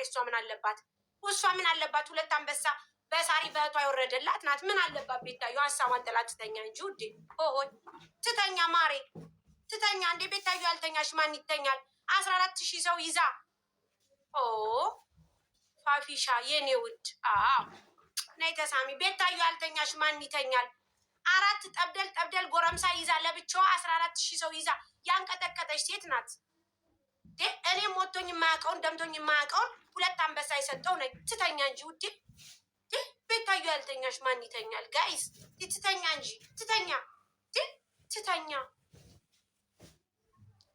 እሷ ምን አለባት? እሷ ምን አለባት? ሁለት አንበሳ በሳሪ በእህቷ የወረደላት ናት። ምን አለባት? ቤታዩ ሀሳቧን ጥላ ትተኛ እንጂ ውዴ። ሆይ ትተኛ ማሬ ትተኛ። እንዴ ቤታዩ ያልተኛሽ ማን ይተኛል? 14,000 ሰው ይዛ ፋፊሻ የኔ ውድ ነይ ተሳሚ። ቤታዩ ያልተኛሽ ማን ይተኛል? 4 ጠብደል ጎረምሳ ይዛ ለብቻዋ 14,000 ሰው ይዛ ያንቀጠቀጠች ሴት ናት። እኔም ሞቶኝ የማያውቀውን ደምቶኝ የማያውቀውን ሁለት አንበሳ የሰጠው ነኝ። ትተኛ እንጂ ውዴ። ቤታዩ ያልተኛሽ ማን ይተኛል? ጋይስ ትተኛ እንጂ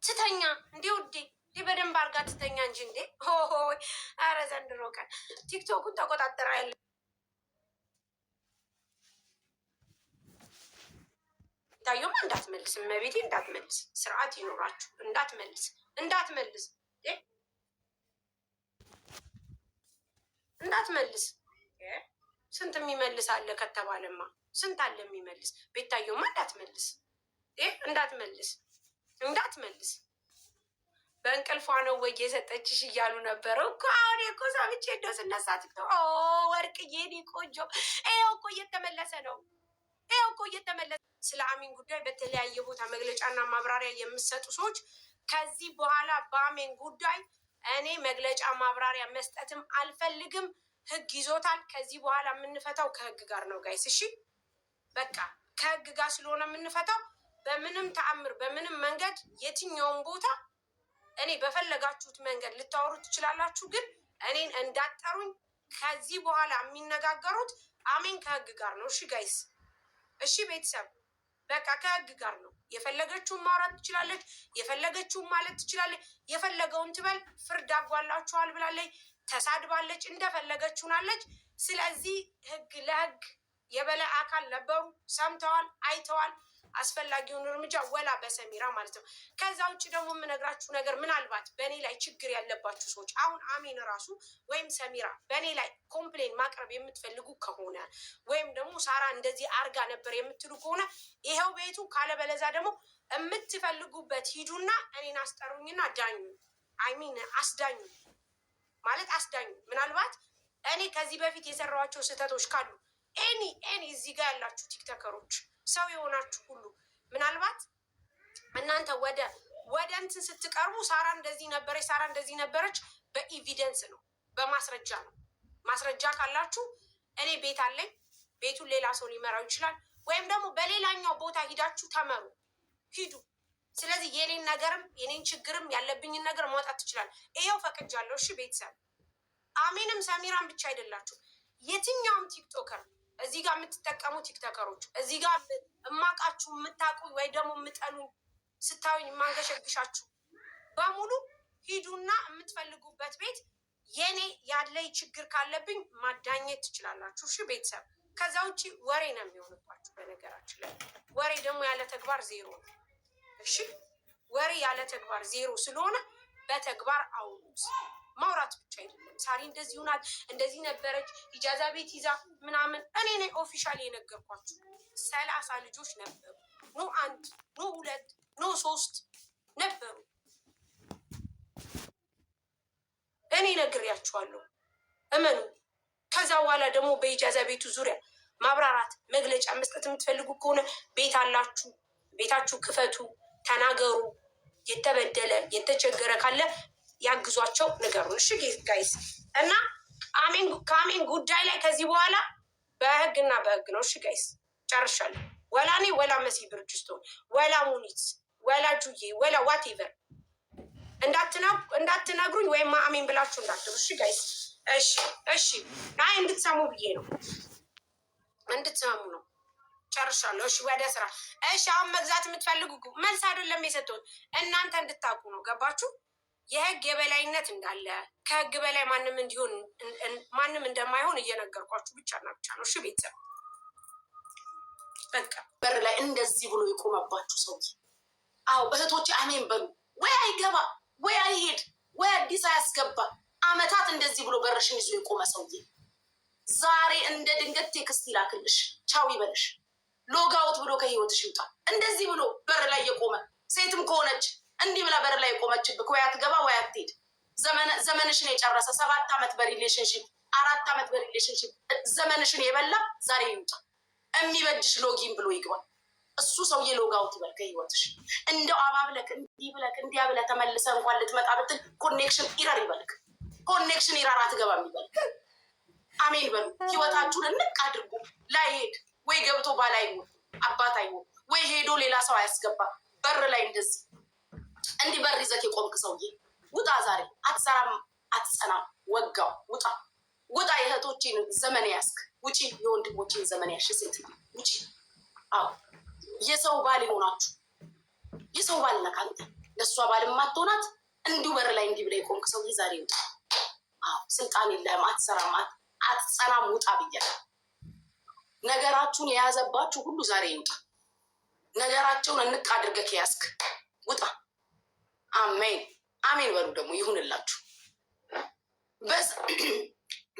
ትተኛ እንዴ ውዴ። በደንብ አርጋ ትተኛ እንጂ እንዴ። ሆይ አረ ዘንድሮ ቀን ቲክቶኩን ተቆጣጠረ ያለ ታዩማ እንዳትመልስ፣ እመቤቴ እንዳትመልስ። ስርዓት ይኖራችሁ። እንዳትመልስ ስንት የሚመልስ አለ ከተባለማ ስንት አለ የሚመልስ። ቤታየውማ እንዳትመልስ። በእንቅልፏ ነው ወይ የሰጠችሽ እያሉ ነበረ እኮ። አሁን እኮ ሰምቼ እንደው ስነሳ ቲክቶክ ወርቅዬ እኔ ቆንጆ ይኸው እኮ እየተመለሰ ነው። ስለ አሜን ጉዳይ በተለያየ ቦታ መግለጫና ማብራሪያ የምሰጡ ሰዎች ከዚህ በኋላ በአሜን ጉዳይ እኔ መግለጫ ማብራሪያ መስጠትም አልፈልግም። ህግ ይዞታል። ከዚህ በኋላ የምንፈታው ከህግ ጋር ነው ጋይስ። እሺ በቃ ከህግ ጋር ስለሆነ የምንፈታው በምንም ተአምር በምንም መንገድ የትኛውም ቦታ እኔ በፈለጋችሁት መንገድ ልታወሩ ትችላላችሁ፣ ግን እኔን እንዳጠሩኝ። ከዚህ በኋላ የሚነጋገሩት አሜን ከህግ ጋር ነው። እሺ ጋይስ፣ እሺ ቤተሰብ፣ በቃ ከህግ ጋር ነው። የፈለገችውን ማውራት ትችላለች፣ የፈለገችውን ማለት ትችላለች፣ የፈለገውን ትበል። ፍርድ አጓላችኋል ብላለች፣ ተሳድባለች፣ እንደፈለገችው ናለች። ስለዚህ ህግ ለህግ የበላይ አካል ነበሩ፣ ሰምተዋል፣ አይተዋል አስፈላጊውን እርምጃ ወላ በሰሚራ ማለት ነው። ከዛ ውጭ ደግሞ የምነግራችሁ ነገር ምናልባት በእኔ ላይ ችግር ያለባችሁ ሰዎች አሁን አሜን ራሱ ወይም ሰሚራ በእኔ ላይ ኮምፕሌን ማቅረብ የምትፈልጉ ከሆነ ወይም ደግሞ ሳራ እንደዚህ አርጋ ነበር የምትሉ ከሆነ ይኸው ቤቱ፣ ካለበለዛ ደግሞ የምትፈልጉበት ሂዱና እኔን አስጠሩኝና ዳኙ። አይሚን አስዳኙ ማለት አስዳኙ። ምናልባት እኔ ከዚህ በፊት የሰራኋቸው ስህተቶች ካሉ ኤኒ እዚህ ጋር ያላችሁ ቲክቶከሮች ሰው የሆናችሁ ሁሉ ምናልባት እናንተ ወደ እንትን ስትቀርቡ ሳራ እንደዚህ ነበረች፣ ሳራ እንደዚህ ነበረች፣ በኢቪደንስ ነው፣ በማስረጃ ነው። ማስረጃ ካላችሁ እኔ ቤት አለኝ፣ ቤቱን ሌላ ሰው ሊመራው ይችላል። ወይም ደግሞ በሌላኛው ቦታ ሂዳችሁ ተመሩ፣ ሂዱ። ስለዚህ የኔን ነገርም የኔን ችግርም ያለብኝን ነገር ማውጣት ትችላል። ይሄው ፈቅጃለሁ። እሺ ቤተሰብ፣ አሜንም ሰሚራን ብቻ አይደላችሁ፣ የትኛውም ቲክቶከር እዚህ ጋር የምትጠቀሙ ቲክቶከሮች፣ እዚህ ጋር እማቃችሁ የምታውቁ ወይ ደግሞ የምጠሉ ስታዩኝ የማንገሸግሻችሁ በሙሉ ሂዱና የምትፈልጉበት ቤት የኔ ያለኝ ችግር ካለብኝ ማዳኘት ትችላላችሁ። እሺ ቤተሰብ፣ ከዛ ውጭ ወሬ ነው የሚሆንባችሁ። በነገራችን ላይ ወሬ ደግሞ ያለ ተግባር ዜሮ ነው። እሺ ወሬ ያለ ተግባር ዜሮ ስለሆነ በተግባር አውሩት። ማውራት ብቻ አይደለም። ሳሪ እንደዚህ ሆናት፣ እንደዚህ ነበረች፣ ኢጃዛ ቤት ይዛ ምናምን። እኔ ነኝ ኦፊሻል የነገርኳችሁ። 30 ልጆች ነበሩ። ኖ 1 ኖ 2 ኖ 3 ነበሩ። እኔ ነግሬያችኋለሁ፣ እመኑ። ከዛ በኋላ ደግሞ በኢጃዛ ቤቱ ዙሪያ ማብራራት መግለጫ መስጠት የምትፈልጉ ከሆነ ቤት አላችሁ፣ ቤታችሁ ክፈቱ፣ ተናገሩ። የተበደለ የተቸገረ ካለ ያግዟቸው፣ ንገሩን። እሺ ጋይስ፣ እና ከአሜን ጉዳይ ላይ ከዚህ በኋላ በህግና በህግ ነው። እሺ ጋይስ፣ ጨርሻለሁ። ወላ እኔ ወላ መሲ ብርጅስቶን ወላ ሙኒት ወላ ጁዬ ወላ ዋቴቨር እንዳትነግሩኝ ወይም አሜን ብላችሁ እንዳትሉ። እሺ ጋይስ፣ እሺ አይ እንድትሰሙ ብዬ ነው፣ እንድትሰሙ ነው። ጨርሻለሁ። እሺ ወደ ስራ። እሺ አሁን መግዛት የምትፈልጉ መልስ አይደለም የሰጠሁት፣ እናንተ እንድታውቁ ነው። ገባችሁ? የህግ የበላይነት እንዳለ ከህግ በላይ ማንም እንደማይሆን እየነገርኳችሁ ብቻና ብቻ ነው። እሺ ቤተሰብ፣ በቃ በር ላይ እንደዚህ ብሎ የቆመባችሁ ሰው፣ አዎ እህቶቼ አሜን በሉ። ወይ አይገባ ወይ አይሄድ ወይ አዲስ አያስገባ፣ አመታት እንደዚህ ብሎ በርሽን ይዞ የቆመ ሰውዬ ዛሬ እንደ ድንገት ቴክስት ይላክልሽ፣ ቻው ይበልሽ፣ ሎጋውት ብሎ ከህይወትሽ ይውጣ። እንደዚህ ብሎ በር ላይ የቆመ ሴትም ከሆነች እንዲህ ብላ በር ላይ የቆመችብክ ወይ አትገባ ወይ አትሄድ። ዘመንሽን የጨረሰ 7 ዓመት በሪሌሽንሽፕ 4 ዓመት በሪሌሽንሽፕ ዘመንሽን የበላ ዛሬ ይውጣ። የሚበጅሽ ሎጊን ብሎ ይግባል። እሱ ሰውዬ ሎጋውት ይበል ከህይወትሽ። እንደው አባብለክ እንዲህ ብለክ እንዲያ ብለህ ተመልሰህ እንኳን ልትመጣ ብትል ኮኔክሽን ኢረር ይበልክ። ኮኔክሽን ኢረር አትገባም ይበልክ። አሜን በሉ። ህይወታችሁን እንቅ አድርጉ። ላይሄድ ወይ ገብቶ ባል አይሆን አባት አይሆን ወይ ሄዶ ሌላ ሰው አያስገባ። በር ላይ እንደዚህ እንዲህ በር ይዘህ የቆምክ ሰውዬ ውጣ። ዛሬ አትሰራም አትጸናም። ወጋው ውጣ ውጣ። የእህቶችን ዘመን ያስክ ውጪ። የወንድሞችን ዘመን ያሽ ሴት ውጪ። አዎ የሰው ባል ይሆናችሁ። የሰው ባል ነህ አንተ። ለእሷ ባል ማትሆናት እንዲሁ በር ላይ እንዲህ ብለህ የቆምክ ሰውዬ ዛሬ ውጣ። አዎ ስልጣን የለህም። አትሰራም አትጸናም። ውጣ ብያለሁ። ነገራችሁን የያዘባችሁ ሁሉ ዛሬ ይውጣ። ነገራቸውን እንቅ አድርገህ ያስክ ውጣ። አሜን አሜን በሉ። ደግሞ ይሁንላችሁ።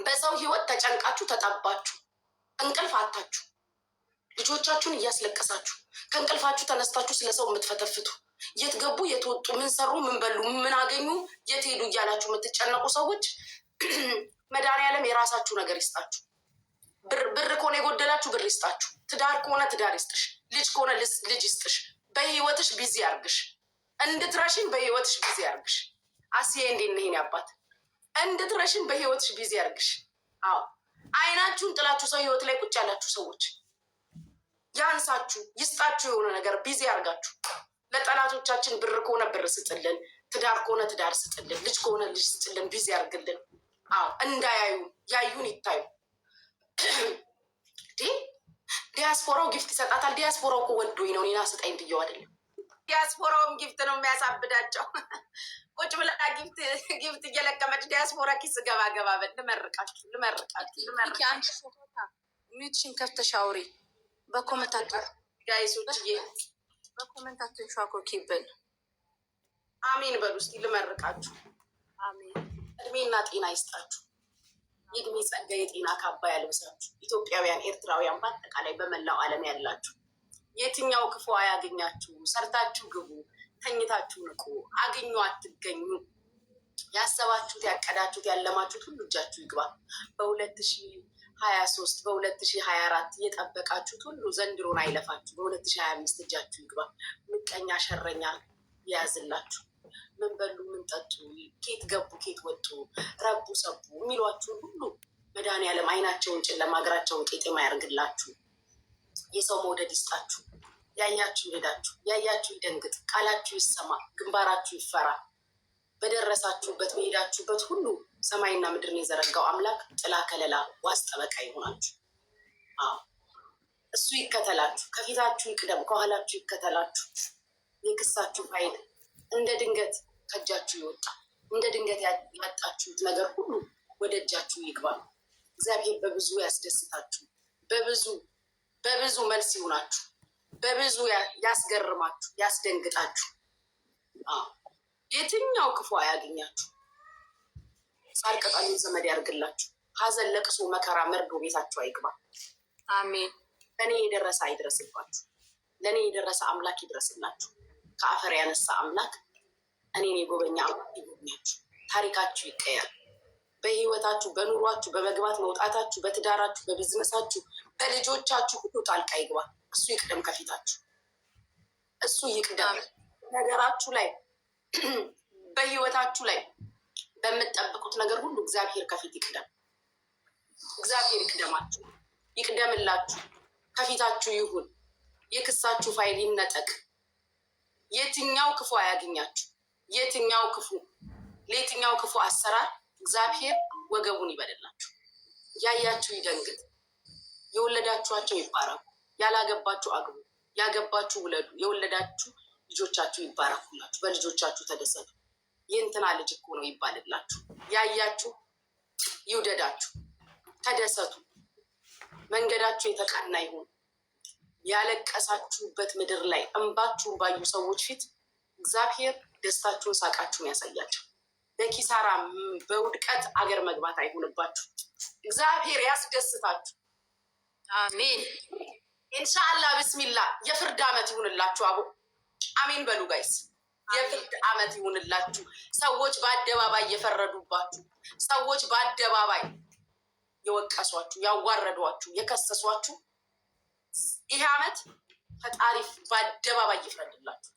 በሰው ህይወት ተጨንቃችሁ ተጠባችሁ እንቅልፍ አታችሁ ልጆቻችሁን እያስለቀሳችሁ ከእንቅልፋችሁ ተነስታችሁ ስለ ሰው የምትፈተፍቱ የት ገቡ የት ወጡ ምን ሰሩ ምን በሉ ምን አገኙ የት ሄዱ እያላችሁ የምትጨነቁ ሰዎች መድኃኒዓለም የራሳችሁ ነገር ይስጣችሁ። ብር ከሆነ የጎደላችሁ ብር ይስጣችሁ። ትዳር ከሆነ ትዳር ይስጥሽ። ልጅ ከሆነ ልጅ ይስጥሽ። በህይወትሽ ቢዚ ያርግሽ። እንድትረሽን በህይወትሽ ቢዚ ያርግሽ። አስዬ እንዴት ነህ የኔ አባት? እንድትረሽን በህይወትሽ ቢዚ ያርግሽ። አዎ አይናችሁን ጥላችሁ ሰው ህይወት ላይ ቁጭ ያላችሁ ሰዎች ያንሳችሁ፣ ይስጣችሁ። የሆነ ነገር ቢዚ ያርጋችሁ። ለጠላቶቻችን ብር ከሆነ ብር ስጥልን፣ ትዳር ከሆነ ትዳር ስጥልን፣ ልጅ ከሆነ ልጅ ስጥልን፣ ቢዚ ያርግልን። አዎ እንዳያዩ ያዩን ይታዩ። ዲያስፖራው ጊፍት ይሰጣታል። ዲያስፖራው እኮ ወዶኝ ነው እኔን ስጠኝ ብየው አይደለም። ዲያስፖራውም ጊፍት ነው የሚያሳብዳቸው። ቁጭ ብላ ጊፍት እየለቀመች ዲያስፖራ ኪስ ገባ ገባ በል። ልመርቃችሁ። ሚዩትሽን ከፍተሽ አውሪ። በኮመንታችሁ ጋይሶችዬ፣ በኮመንታችሁ ሻኮ ኪብል አሜን በሉ እስቲ። ልመርቃችሁ። አሜን። እድሜና ጤና ይስጣችሁ። የእድሜ ጸጋ የጤና ካባ ያልብሳችሁ። ኢትዮጵያውያን፣ ኤርትራውያን፣ በአጠቃላይ በመላው ዓለም ያላችሁ የትኛው ክፉ አያገኛችሁ። ሰርታችሁ ግቡ፣ ተኝታችሁ ንቁ። አግኙ አትገኙ። ያሰባችሁት ያቀዳችሁት ያለማችሁት ሁሉ እጃችሁ ይግባ። በ2023 በ2024 እየጠበቃችሁት ሁሉ ዘንድሮን አይለፋችሁ። በ2025 እጃችሁ ይግባ። ምቀኛ ሸረኛ ያዝላችሁ። ምን በሉ ምን ጠጡ፣ ኬት ገቡ ኬት ወጡ፣ ረቡ ሰቡ የሚሏችሁን ሁሉ መድኃኒዓለም አይናቸውን ጨለማ እግራቸውን ቄጤማ ያርግላችሁ። የሰው መውደድ ይስጣችሁ። ያያችሁ ሄዳችሁ፣ ያያችሁ ይደንግጥ፣ ቃላችሁ ይሰማ፣ ግንባራችሁ ይፈራ። በደረሳችሁበት በሄዳችሁበት ሁሉ ሰማይና ምድርን የዘረጋው አምላክ ጥላ ከለላ ዋስ ጠበቃ ይሆናችሁ። እሱ ይከተላችሁ። ከፊታችሁ ይቅደም፣ ከኋላችሁ ይከተላችሁ። የክሳችሁ ፋይል እንደ ድንገት ከእጃችሁ ይወጣ። እንደ ድንገት ያጣችሁት ነገር ሁሉ ወደ እጃችሁ ይግባ። እግዚአብሔር በብዙ ያስደስታችሁ። በብዙ መልስ ይሆናችሁ። በብዙ ያስገርማችሁ፣ ያስደንግጣችሁ። የትኛው ክፉ አያገኛችሁ። ሳር ቅጠሉን ዘመድ ያርግላችሁ። ሐዘን፣ ለቅሶ፣ መከራ፣ መርዶ ቤታችሁ አይግባ። አሜን። ለእኔ የደረሰ አይድረስባችሁ። ለእኔ የደረሰ አምላክ ይድረስላችሁ። ከአፈር ያነሳ አምላክ እኔን የጎበኛ አምላክ ይጎብኛችሁ። ታሪካችሁ ይቀየር። በህይወታችሁ፣ በኑሯችሁ፣ በመግባት መውጣታችሁ፣ በትዳራችሁ፣ በቢዝነሳችሁ፣ በልጆቻችሁ ሁሉ ጣልቃ ይግባ። እሱ ይቅደም ከፊታችሁ። እሱ ይቅደም ነገራችሁ ላይ፣ በህይወታችሁ ላይ በምትጠብቁት ነገር ሁሉ እግዚአብሔር ከፊት ይቅደም። እግዚአብሔር ይቅደማችሁ፣ ይቅደምላችሁ፣ ከፊታችሁ ይሁን። የክሳችሁ ፋይል ይነጠቅ። የትኛው ክፉ አያገኛችሁ። የትኛው ክፉ ለየትኛው ክፉ አሰራር እግዚአብሔር ወገቡን ይበደላችሁ። ያያችሁ ይደንግጥ። የወለዳችኋቸው ይባረኩ። ያላገባችሁ አግቡ፣ ያገባችሁ ውለዱ። የወለዳችሁ ልጆቻችሁ ይባረኩላችሁ። በልጆቻችሁ ተደሰቱ። የእንትና ልጅ እኮ ነው ይባልላችሁ። ያያችሁ ይውደዳችሁ፣ ተደሰቱ። መንገዳችሁ የተቃና ይሁን። ያለቀሳችሁበት ምድር ላይ እንባችሁን ባዩ ሰዎች ፊት እግዚአብሔር ደስታችሁን፣ ሳቃችሁን ያሳያቸው። በኪሳራ በውድቀት አገር መግባት አይሆንባችሁ። እግዚአብሔር ያስደስታችሁ። አሜን። ኢንሻአላህ ብስሚላ። የፍርድ ዓመት ይሁንላችሁ። አቦ አሜን በሉ ጋይስ። የፍርድ ዓመት ይሁንላችሁ። ሰዎች በአደባባይ የፈረዱባችሁ፣ ሰዎች በአደባባይ የወቀሷችሁ፣ ያዋረዷችሁ፣ የከሰሷችሁ ይሄ ዓመት ፈጣሪ በአደባባይ ይፍረድላችሁ፣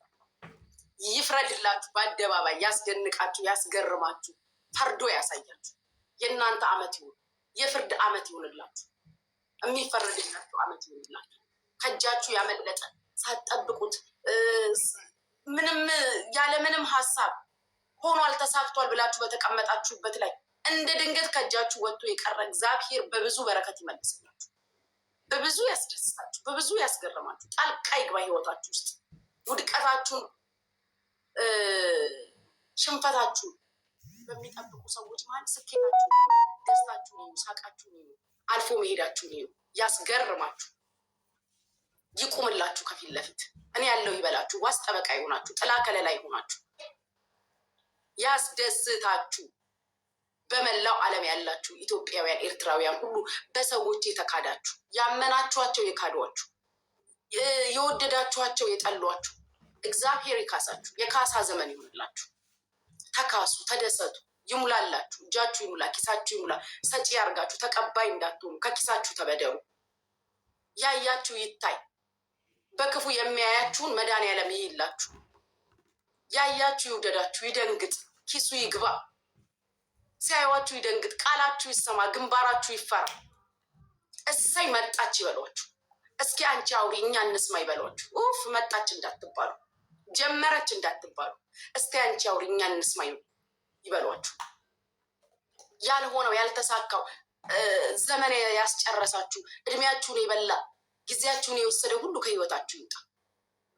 ይፍረድላችሁ። በአደባባይ ያስደንቃችሁ፣ ያስገርማችሁ፣ ፈርዶ ያሳያችሁ። የእናንተ ዓመት ይሁን፣ የፍርድ ዓመት ይሁንላችሁ፣ የሚፈረድላችሁ ዓመት ይሁንላችሁ። ከእጃችሁ ያመለጠ ሳትጠብቁት ምንም ያለ ምንም ሀሳብ ሆኗል ተሳክቷል ብላችሁ በተቀመጣችሁበት ላይ እንደ ድንገት ከእጃችሁ ወጥቶ የቀረ እግዚአብሔር በብዙ በረከት ይመልስላችሁ፣ በብዙ ያስደስታችሁ፣ በብዙ ያስገርማችሁ። ጣልቃ ይግባ ህይወታችሁ ውስጥ ውድቀታችሁን፣ ሽንፈታችሁን በሚጠብቁ ሰዎች መሀል ስኬታችሁን፣ ደስታችሁን፣ ሳቃችሁን፣ አልፎ መሄዳችሁን ያስገርማችሁ፣ ይቁምላችሁ ከፊት ለፊት እኔ ያለው ይበላችሁ፣ ዋስ ጠበቃ ይሆናችሁ፣ ጥላ ከለላ ይሆናችሁ፣ ያስደስታችሁ። በመላው ዓለም ያላችሁ ኢትዮጵያውያን፣ ኤርትራውያን ሁሉ በሰዎች የተካዳችሁ፣ ያመናችኋቸው የካዷችሁ፣ የወደዳችኋቸው የጠሏችሁ እግዚአብሔር ይካሳችሁ። የካሳ ዘመን ይሁንላችሁ። ተካሱ፣ ተደሰቱ፣ ይሙላላችሁ። እጃችሁ ይሙላ፣ ኪሳችሁ ይሙላ። ሰጪ ያርጋችሁ፣ ተቀባይ እንዳትሆኑ። ከኪሳችሁ ተበደሩ። ያያችሁ ይታይ። በክፉ የሚያያችሁን መድኃኒዓለም ይይላችሁ። ያያችሁ ይውደዳችሁ፣ ይደንግጥ፣ ኪሱ ይግባ። ሲያዩዋችሁ ይደንግጥ፣ ቃላችሁ ይሰማ፣ ግንባራችሁ ይፈራ። እሰይ መጣች ይበሏችሁ። እስኪ አንቺ አውሪ እኛ እንስማ ይበሏችሁ። ኡፍ መጣች እንዳትባሉ፣ ጀመረች እንዳትባሉ። እስኪ አንቺ አውሪ እኛ እንስማ ይበሏችሁ። ያልሆነው ያልተሳካው ዘመን ያስጨረሳችሁ፣ እድሜያችሁን የበላ ጊዜያችሁን የወሰደ ሁሉ ከህይወታችሁ ይውጣ።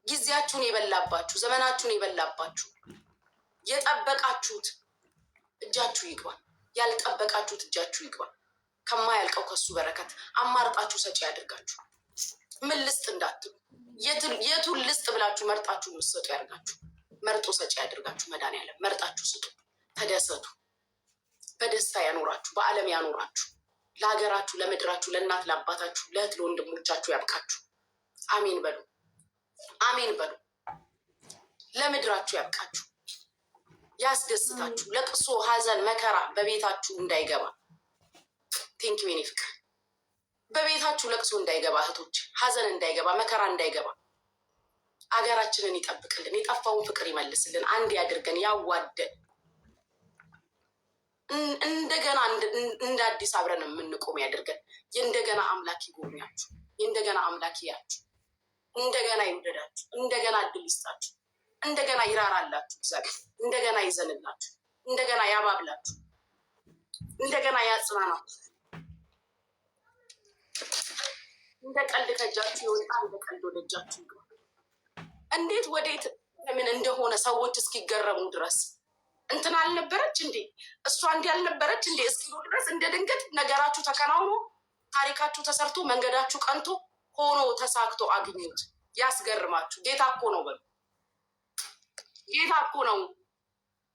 ጊዜያችሁን የበላባችሁ፣ ዘመናችሁን የበላባችሁ፣ የጠበቃችሁት እጃችሁ ይግባ፣ ያልጠበቃችሁት እጃችሁ ይግባ። ከማያልቀው ከሱ በረከት አማርጣችሁ ሰጪ ያድርጋችሁ። ምን ልስጥ እንዳትሉ፣ የቱን ልስጥ ብላችሁ መርጣችሁ ምሰጡ ያድርጋችሁ። መርጦ ሰጪ ያድርጋችሁ። መድኃኒዓለም መርጣችሁ ስጡ። ተደሰቱ። በደስታ ያኖራችሁ፣ በዓለም ያኖራችሁ። ለሀገራችሁ፣ ለምድራችሁ፣ ለእናት ለአባታችሁ፣ ለእህት ለወንድሞቻችሁ ያብቃችሁ። አሜን በሉ፣ አሜን በሉ። ለምድራችሁ ያብቃችሁ፣ ያስደስታችሁ። ለቅሶ፣ ሀዘን፣ መከራ በቤታችሁ እንዳይገባ። ቴንኪው የኔ ፍቅር። በቤታችሁ ለቅሶ እንዳይገባ፣ እህቶች፣ ሀዘን እንዳይገባ፣ መከራ እንዳይገባ። አገራችንን ይጠብቅልን፣ የጠፋውን ፍቅር ይመልስልን፣ አንድ ያድርገን፣ ያዋደን። እንደገና እንደ አዲስ አብረን የምንቆም ያድርገን። የእንደገና አምላክ ይጎብኛችሁ፣ የእንደገና አምላክ ያችሁ፣ እንደገና ይውደዳችሁ፣ እንደገና እድል ይስጣችሁ፣ እንደገና ይራራላችሁ እግዚአብሔር፣ እንደገና ይዘንላችሁ፣ እንደገና ያባብላችሁ፣ እንደገና ያጽናናችሁ። እንደ ቀልድ ከእጃችሁ የወጣ እንደ ቀልድ ወደ እጃችሁ ይግባ። እንዴት ወዴት ምን እንደሆነ ሰዎች እስኪገረሙ ድረስ እንትን አልነበረች እንዴ እሷ እንዲህ አልነበረች እንዴ እስኪሉ ድረስ እንደ ድንገት ነገራችሁ ተከናውኖ ታሪካችሁ ተሰርቶ መንገዳችሁ ቀንቶ ሆኖ ተሳክቶ አግኙት። ያስገርማችሁ። ጌታ እኮ ነው በሉ፣ ጌታ እኮ ነው።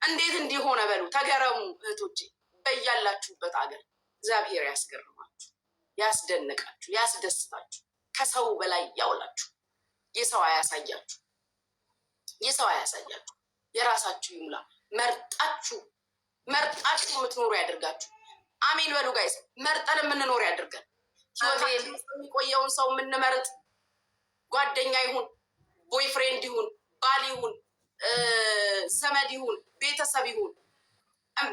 እንዴት እንዲህ ሆነ በሉ፣ ተገረሙ እህቶቼ። በያላችሁበት አገር እግዚአብሔር ያስገርማችሁ፣ ያስደንቃችሁ፣ ያስደስታችሁ፣ ከሰው በላይ ያውላችሁ። የሰው አያሳያችሁ፣ የሰው አያሳያችሁ። የራሳችሁ ይሙላ። መርጣችሁ የምትኖሩ ያድርጋችሁ። አሜን በሉ ጋይስ። መርጠን የምንኖር ያድርገን። ህይወታችን የሚቆየውን ሰው የምንመርጥ ጓደኛ ይሁን፣ ቦይፍሬንድ ይሁን፣ ባል ይሁን፣ ዘመድ ይሁን፣ ቤተሰብ ይሁን፣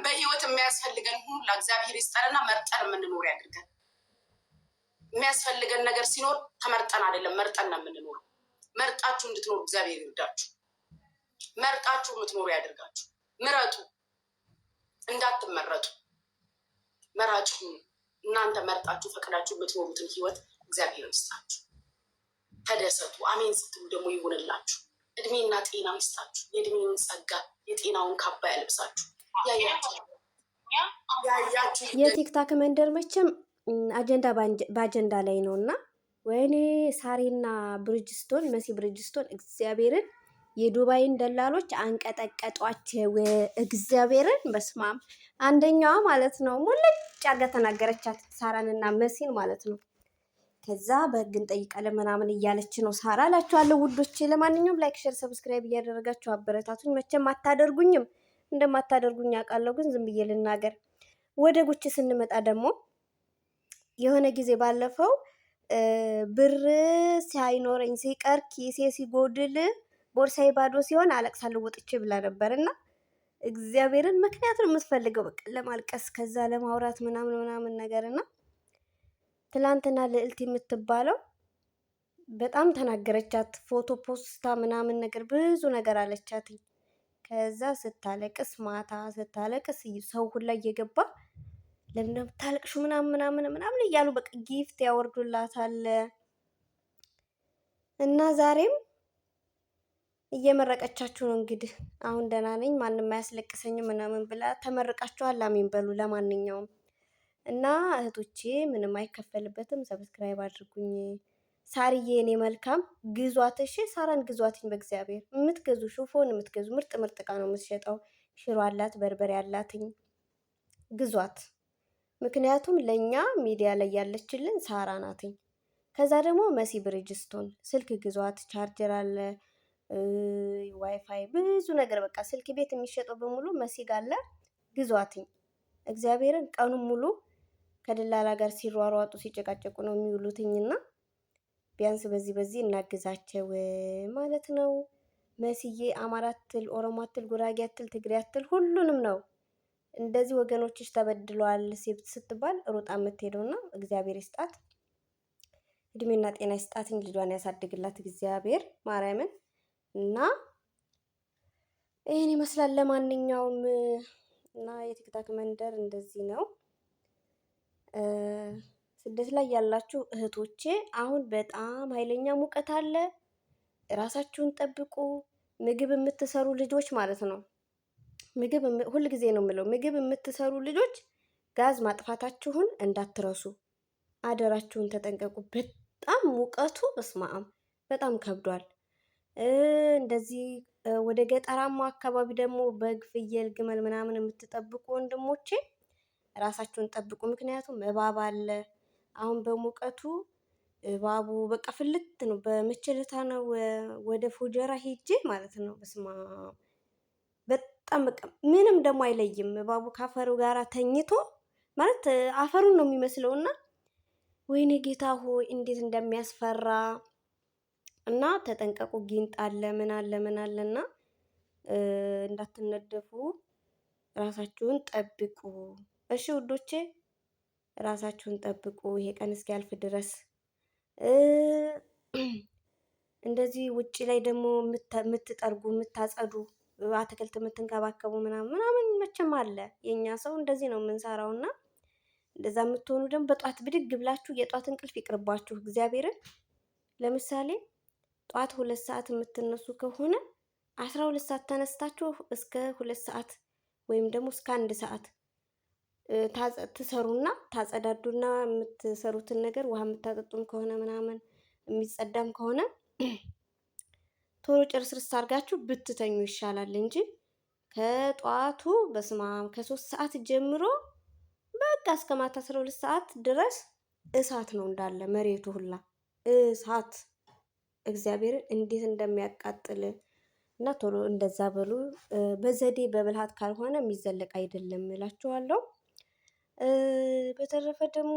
በህይወት የሚያስፈልገን ሁሉ ለእግዚአብሔር ይስጠንና መርጠን የምንኖር ያድርገን። የሚያስፈልገን ነገር ሲኖር ተመርጠን አይደለም መርጠን ነው የምንኖረው። መርጣችሁ እንድትኖሩ እግዚአብሔር ይርዳችሁ። መርጣችሁ የምትኖሩ ያድርጋችሁ። ምረጡ፣ እንዳትመረጡ። መራጭ ሁኑ። እናንተ መርጣችሁ ፈቅዳችሁ የምትኖሩትን ህይወት እግዚአብሔር ይስጣችሁ። ተደሰቱ። አሜን ስትሉ ደግሞ ይሁንላችሁ። እድሜና ጤና ይስጣችሁ። የእድሜውን ጸጋ የጤናውን ካባ ያልብሳችሁ። የቲክታክ መንደር መቼም አጀንዳ በአጀንዳ ላይ ነው እና ወይኔ ሳሪና ብሪጅስቶን መሲ ብሪጅስቶን እግዚአብሔርን የዱባይን ደላሎች አንቀጠቀጧቸው። እግዚአብሔርን በስማም አንደኛዋ ማለት ነው ሙልጭ አርጋ ተናገረቻት፣ ሳራንና መሲን ማለት ነው። ከዛ በህግ እንጠይቃለን ምናምን እያለች ነው ሳራ እላችኋለሁ ውዶቼ። ለማንኛውም ላይክ፣ ሼር፣ ሰብስክራይብ እያደረጋችሁ አበረታቱኝ። መቼም አታደርጉኝም፣ እንደማታደርጉኝ አውቃለሁ፣ ግን ዝም ብዬ ልናገር። ወደ ጉቺ ስንመጣ ደግሞ የሆነ ጊዜ ባለፈው ብር ሳይኖረኝ ሲቀር ኪሴ ሲጎድል ቦርሳዬ ባዶ ሲሆን አለቅሳለሁ ወጥቼ ብላ ነበርና እግዚአብሔርን ምክንያቱም የምትፈልገው በቃ ለማልቀስ ከዛ ለማውራት ምናምን ነገርና ትላንትና ልዕልት የምትባለው በጣም ተናገረቻት። ፎቶ ፖስታ ምናምን ነገር ብዙ ነገር አለቻት። ከዛ ስታለቅስ ማታ ስታለቅስ ሰው ሁላ እየገባ ለምን ታለቅሹ ምናምን እያሉ በቃ ጊፍት ያወርዱላታል። እና ዛሬም እየመረቀቻችሁ ነው እንግዲህ አሁን ደህና ነኝ ማንም አያስለቅሰኝም ምናምን ብላ ተመርቃችኋል። አሜን በሉ። ለማንኛውም እና እህቶቼ ምንም አይከፈልበትም። ሰብስክራይብ አድርጉኝ። ሳርዬ እኔ መልካም ግዟት፣ እሺ ሳራን ግዟትኝ። በእግዚአብሔር የምትገዙ ሹፎን የምትገዙ ምርጥ እቃ ነው የምትሸጠው። ሽሮ አላት፣ በርበሬ አላትኝ፣ ግዟት። ምክንያቱም ለኛ ሚዲያ ላይ ያለችልን ሳራ ናትኝ። ከዛ ደግሞ መሲ ብሪጅስቶን ስልክ ግዟት፣ ቻርጀር አለ፣ ዋይፋይ፣ ብዙ ነገር በቃ ስልክ ቤት የሚሸጠው በሙሉ መሲ ጋር አለ። ግዟትኝ። እግዚአብሔርን ቀኑን ሙሉ ከደላላ ጋር ሲሯሯጡ ሲጨቃጨቁ ነው የሚውሉትኝና ቢያንስ በዚህ እናግዛቸው ማለት ነው። መስዬ አማራ አትል፣ ኦሮሞ አትል፣ ጉራጌ አትል፣ ትግሬ አትል ሁሉንም ነው። እንደዚህ ወገኖችሽ ተበድለዋል ስትባል ሩጣ የምትሄደውና እግዚአብሔር ይስጣት፣ እድሜና ጤና ይስጣትኝ፣ ልጇን ያሳድግላት እግዚአብሔር ማርያምን። እና ይህን ይመስላል። ለማንኛውም እና የቲክታክ መንደር እንደዚህ ነው። ስደት ላይ ያላችሁ እህቶቼ አሁን በጣም ኃይለኛ ሙቀት አለ። ራሳችሁን ጠብቁ። ምግብ የምትሰሩ ልጆች ማለት ነው። ሁል ጊዜ ነው የምለው፣ ምግብ የምትሰሩ ልጆች ጋዝ ማጥፋታችሁን እንዳትረሱ፣ አደራችሁን ተጠንቀቁ። በጣም ሙቀቱ በስማም በጣም ከብዷል። እንደዚህ ወደ ገጠራማ አካባቢ ደግሞ በግ፣ ፍየል፣ ግመል ምናምን የምትጠብቁ ወንድሞቼ ራሳችሁን ጠብቁ። ምክንያቱም እባብ አለ። አሁን በሙቀቱ እባቡ በቃ ፍልት ነው። በመቸለታ ነው ወደ ፉጀራ ሄጄ ማለት ነው። በስማ በጣም በቃ ምንም ደግሞ አይለይም። እባቡ ካፈሩ ጋራ ተኝቶ ማለት አፈሩን ነው የሚመስለውና ወይኔ ጌታ ሆይ እንዴት እንደሚያስፈራ እና ተጠንቀቁ። ጊንጥ አለ ምን አለና እንዳትነደፉ ራሳችሁን ጠብቁ። እሺ ውዶቼ ራሳችሁን ጠብቁ። ይሄ ቀን እስኪያልፍ ድረስ እንደዚህ ውጪ ላይ ደግሞ የምትጠርጉ የምታጸዱ አትክልት የምትንከባከቡ ምናምን መቼም አለ። የኛ ሰው እንደዚህ ነው የምንሰራውና እንደዛ የምትሆኑ ደግሞ በጧት ብድግ ብላችሁ የጧት እንቅልፍ ይቅርባችሁ። እግዚአብሔርን ለምሳሌ ጧት 2 ሰዓት የምትነሱ ከሆነ 12 ሰዓት ተነስታችሁ እስከ 2 ሰዓት ወይም ደግሞ እስከ 1 ሰዓት ትሰሩና ታጸዳዱና የምትሰሩትን ነገር ውሃ የምታጠጡም ከሆነ ምናምን የሚጸዳም ከሆነ ቶሎ ጭርስርስ አድርጋችሁ ብትተኙ ይሻላል እንጂ ከጧቱ በስማም ከ3 ሰዓት ጀምሮ በቃ እስከ ማታ 12 ሰዓት ድረስ እሳት ነው እንዳለ መሬቱ ሁላ እሳት። እግዚአብሔርን እንዴት እንደሚያቃጥል እና ቶሎ እንደዛ በሉ። በዘዴ በብልሃት ካልሆነ የሚዘለቅ አይደለም እላችኋለሁ። በተረፈ ደግሞ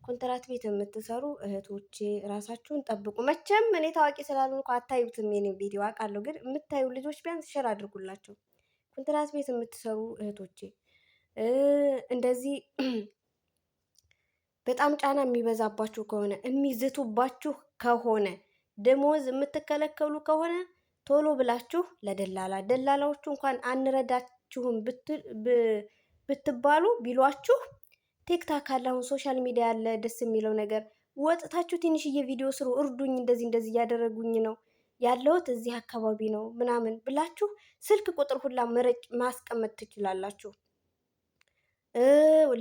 ኮንትራት ቤት የምትሰሩ እህቶቼ ራሳችሁን ጠብቁ። መቼም እኔ ታዋቂ ስላልሆንኩ አታዩትም የኔን ቪዲዮ አውቃለሁ፣ ግን የምታዩ ልጆች ቢያንስ ሸር አድርጉላቸው። ኮንትራት ቤት የምትሰሩ እህቶቼ እንደዚህ በጣም ጫና የሚበዛባችሁ ከሆነ የሚዝቱባችሁ ከሆነ ደሞዝ የምትከለከሉ ከሆነ ቶሎ ብላችሁ ደላላዎቹ እንኳን አንረዳችሁም ብትባሉ ቢሏችሁ ቲክታክ አለ፣ አሁን ሶሻል ሚዲያ አለ። ደስ የሚለው ነገር ወጥታችሁ ትንሽዬ ቪዲዮ ስሩ፣ እርዱኝ፣ እንደዚህ እያደረጉኝ ነው ያለሁት እዚህ አካባቢ ነው ምናምን ብላችሁ ስልክ ቁጥር ሁላ ማስቀመጥ ትችላላችሁ።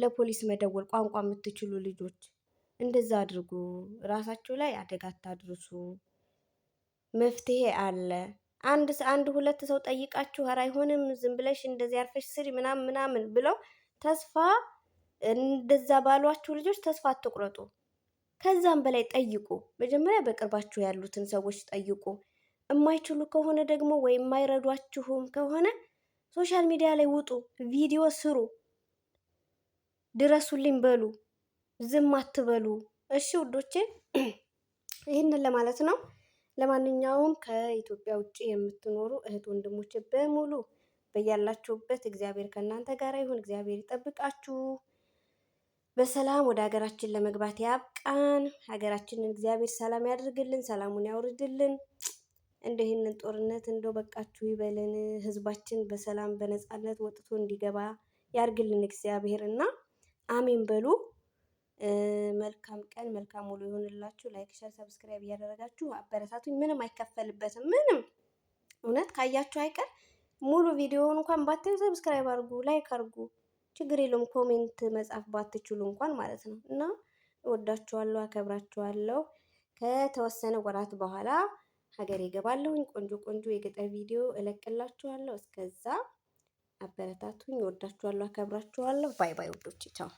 ለፖሊስ መደወል ቋንቋ የምትችሉ ልጆች እንደዛ አድርጉ። ራሳችሁ ላይ አደጋ አታድርሱ። መፍትሄ አለ። አንድ ሁለት ሰው ጠይቃችሁ ኧረ አይሆንም ዝም ብለሽ እንደዚህ አርፈሽ ስሪ ምናምን ብለው ተስፋ እንደዛ ባሏችሁ ልጆች ተስፋ አትቁረጡ። ከዛም በላይ ጠይቁ። መጀመሪያ በቅርባችሁ ያሉትን ሰዎች ጠይቁ። የማይችሉ ከሆነ ደግሞ ወይም የማይረዷችሁም ከሆነ ሶሻል ሚዲያ ላይ ውጡ፣ ቪዲዮ ስሩ፣ ድረሱልኝ በሉ፣ ዝም አትበሉ። እሺ ውዶቼ፣ ይህንን ለማለት ነው። ለማንኛውም ከኢትዮጵያ ውጭ የምትኖሩ እህት ወንድሞቼ በሙሉ በያላችሁበት እግዚአብሔር ከእናንተ ጋር ይሁን። እግዚአብሔር ይጠብቃችሁ። በሰላም ወደ ሀገራችን ለመግባት ያብቃን። ሀገራችንን እግዚአብሔር ሰላም ያድርግልን፣ ሰላሙን ያውርድልን። ይህንን ጦርነት እንደው በቃችሁ ይበልን። ህዝባችን በሰላም በነፃነት ወጥቶ እንዲገባ ያርግልን እግዚአብሔር እና አሜን በሉ። መልካም ቀን፣ መልካም ውሎ ይሆንላችሁ። ላይክ፣ ሸር፣ ሰብስክራይብ እያደረጋችሁ አበረታቱኝ። ምንም አይከፈልበትም። ምንም እውነት ካያችሁ አይቀር ሙሉ ቪዲዮውን እንኳን ባታዩ ሰብስክራይብ አድርጉ፣ ላይክ አድርጉ። ችግር የለውም። ኮሜንት መጻፍ ባትችሉ እንኳን ማለት ነው። እና እወዳችኋለሁ፣ አከብራችኋለሁ። ከተወሰነ ወራት በኋላ ሀገሬ እገባለሁኝ። ቆንጆ ቆንጆ የገጠር ቪዲዮ እለቅላችኋለሁ። እስከዛ አበረታቱኝ። እወዳችኋለሁ፣ አከብራችኋለሁ። ባይ ባይ ውዶች፣ ቻው።